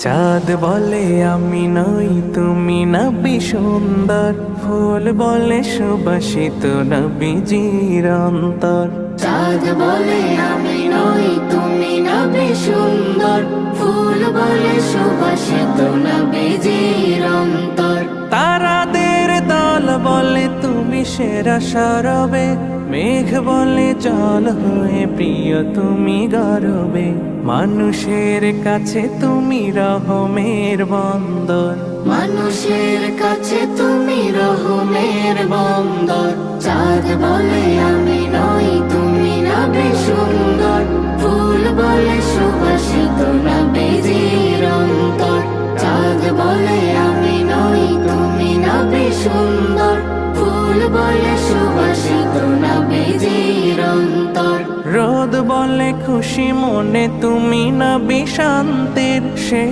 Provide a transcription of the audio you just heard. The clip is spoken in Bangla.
চাঁদ বলে আমি নই তুমি নবী সুন্দর, ফুল বলে সুবাসিত নবীজির অন্তর। চাঁদ বলে আমি নই তুমি নবী সুন্দর, ফুল বলে সুবাসিত নবীজির অন্তর। তারাদের দল বলে তুমি সেরা সরবে, মেঘ বলে জল হয়ে প্রিয় তুমি গরবে। মানুষের কাছে তুমি রহমের বন্দর, মানুষের কাছে তুমি রহমের বন্দর। চাঁদ বলে আমি নই তুমি নবী সুন্দর, ফুল বলে সুবাসিত নবীজির অন্তর। চাঁদ বলে আমি নই তুমি নবী সুন্দর, ফুল বলে সুবাসিত নবীজির অন্তর। রোদ বলে খুশি মনে তুমি নবী শান্তির শেষ